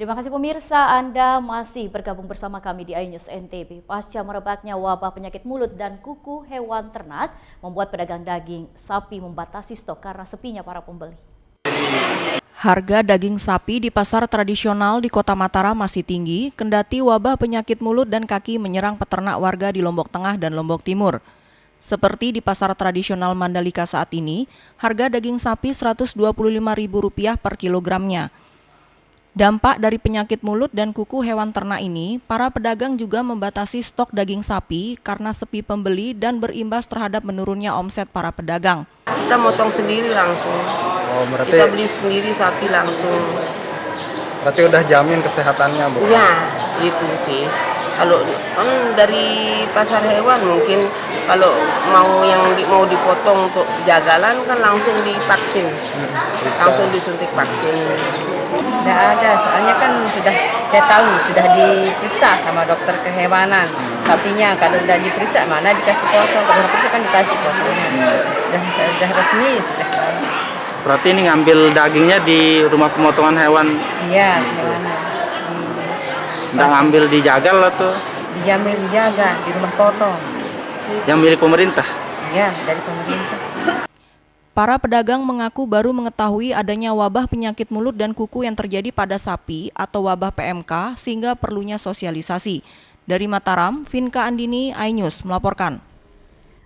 Terima kasih pemirsa, Anda masih bergabung bersama kami di iNews NTB. Pasca merebaknya wabah penyakit mulut dan kuku hewan ternak, membuat pedagang daging sapi membatasi stok karena sepinya para pembeli. Harga daging sapi di pasar tradisional di Kota Mataram masih tinggi, kendati wabah penyakit mulut dan kaki menyerang peternak warga di Lombok Tengah dan Lombok Timur. Seperti di pasar tradisional Mandalika saat ini, harga daging sapi Rp125.000 per kilogramnya. Dampak dari penyakit mulut dan kuku hewan ternak ini, para pedagang juga membatasi stok daging sapi karena sepi pembeli dan berimbas terhadap menurunnya omset para pedagang. Kita motong sendiri langsung. Oh, berarti Kita beli sendiri sapi langsung. Berarti udah jamin kesehatannya, Bu? Ya, itu sih. Kalau dari pasar hewan mungkin kalau mau dipotong untuk jagalan kan langsung divaksin, langsung disuntik vaksin. Tidak ada, soalnya kan saya tahu sudah diperiksa sama dokter kehewanan. Sapinya kalau sudah diperiksa mana dikasih potong, kalau diperiksa kan dikasih potongnya. Sudah resmi, sudah. Berarti ini ngambil dagingnya di rumah pemotongan hewan? Iya, hewanan. Nggak ngambil di jagal atau? Dijamin dijaga di rumah potong. Yang milik pemerintah? Iya, dari pemerintah. Para pedagang mengaku baru mengetahui adanya wabah penyakit mulut dan kuku yang terjadi pada sapi atau wabah PMK sehingga perlunya sosialisasi. Dari Mataram, Vinka Andini, iNews melaporkan.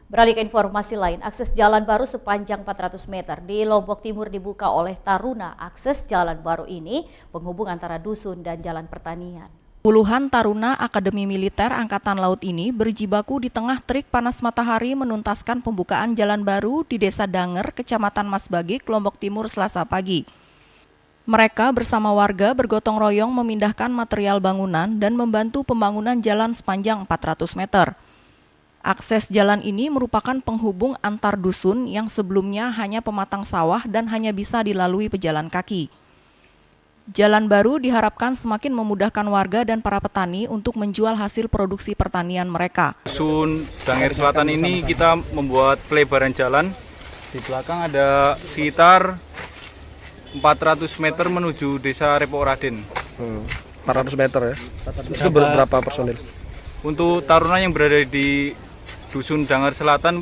Beralih ke informasi lain, akses jalan baru sepanjang 400 meter di Lombok Timur dibuka oleh Taruna. Akses jalan baru ini penghubung antara dusun dan jalan pertanian. Puluhan taruna Akademi Militer Angkatan Laut ini berjibaku di tengah terik panas matahari menuntaskan pembukaan jalan baru di Desa Danger, Kecamatan Masbagik, Lombok Timur, Selasa pagi. Mereka bersama warga bergotong royong memindahkan material bangunan dan membantu pembangunan jalan sepanjang 400 meter. Akses jalan ini merupakan penghubung antar dusun yang sebelumnya hanya pematang sawah dan hanya bisa dilalui pejalan kaki. Jalan baru diharapkan semakin memudahkan warga dan para petani untuk menjual hasil produksi pertanian mereka. Dusun Danger Selatan ini kita membuat pelebaran jalan. Di belakang ada sekitar 400 meter menuju desa Repok Raden. 400 meter ya? Itu berapa personil? Untuk taruna yang berada di Dusun Danger Selatan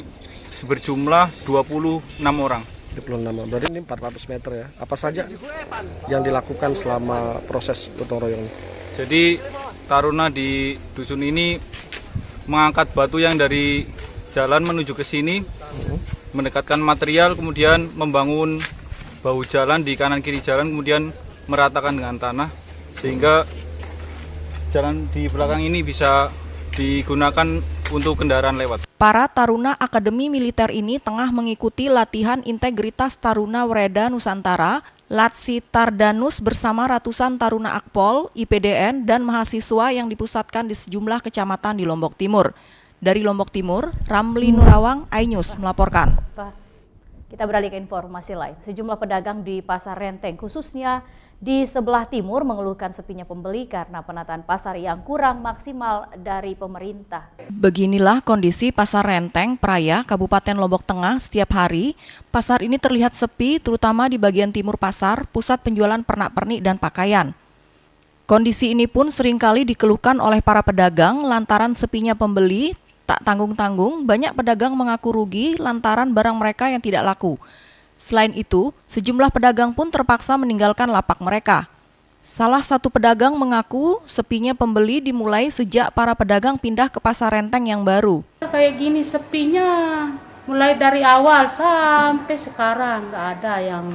berjumlah 26 orang. 26, berarti ini 400 meter ya. Apa saja yang dilakukan selama proses gotong royong? Jadi taruna di dusun ini mengangkat batu yang dari jalan menuju ke sini, mendekatkan material, kemudian membangun bahu jalan di kanan kiri jalan, kemudian meratakan dengan tanah sehingga jalan di belakang ini bisa digunakan untuk kendaraan lewat. Para taruna Akademi Militer ini tengah mengikuti latihan integritas Taruna Wereda Nusantara, Latsi Tardanus bersama ratusan taruna Akpol, IPDN, dan mahasiswa yang dipusatkan di sejumlah kecamatan di Lombok Timur. Dari Lombok Timur, Ramli Nurawang, iNews melaporkan. Kita beralih ke informasi lain. Sejumlah pedagang di Pasar Renteng, khususnya di sebelah timur, mengeluhkan sepinya pembeli karena penataan pasar yang kurang maksimal dari pemerintah. Beginilah kondisi Pasar Renteng, Praya, Kabupaten Lombok Tengah setiap hari. Pasar ini terlihat sepi, terutama di bagian timur pasar, pusat penjualan pernak-pernik dan pakaian. Kondisi ini pun seringkali dikeluhkan oleh para pedagang lantaran sepinya pembeli. Tak tanggung-tanggung, banyak pedagang mengaku rugi lantaran barang mereka yang tidak laku. Selain itu, sejumlah pedagang pun terpaksa meninggalkan lapak mereka. Salah satu pedagang mengaku sepinya pembeli dimulai sejak para pedagang pindah ke Pasar Renteng yang baru. Kayak gini sepinya, mulai dari awal sampai sekarang nggak ada yang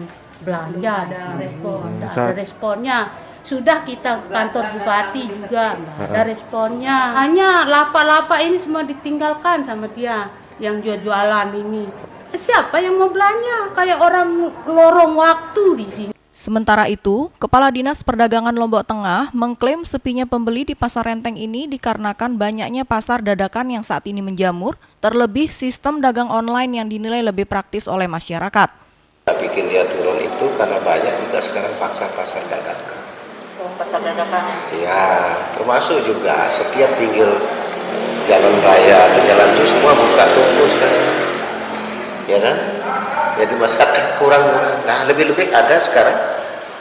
belanja, nggak ada responnya. Sudah kita ke kantor bupati juga, nggak ada responnya. Hanya lapak-lapak ini semua ditinggalkan sama dia yang jual-jualan ini. Siapa yang mau belanja? Kayak orang lorong waktu di sini. Sementara itu, Kepala Dinas Perdagangan Lombok Tengah mengklaim sepinya pembeli di Pasar Renteng ini dikarenakan banyaknya pasar dadakan yang saat ini menjamur, terlebih sistem dagang online yang dinilai lebih praktis oleh masyarakat. Kita bikin dia turun itu karena banyak juga sekarang pasar dadakan. Oh, pasar dadakan? Ya, termasuk juga setiap pinggir jalan raya atau jalan itu semua buka toko sekarang. Ya kan? Jadi masyarakat kurang. Nah, lebih-lebih ada sekarang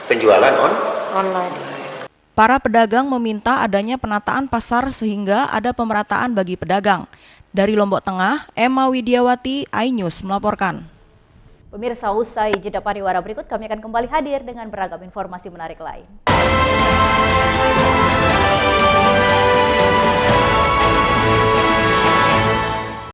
penjualan online. Para pedagang meminta adanya penataan pasar sehingga ada pemerataan bagi pedagang. Dari Lombok Tengah, Emma Widiawati, iNews melaporkan. Pemirsa, usai jeda pariwara berikut kami akan kembali hadir dengan beragam informasi menarik lain.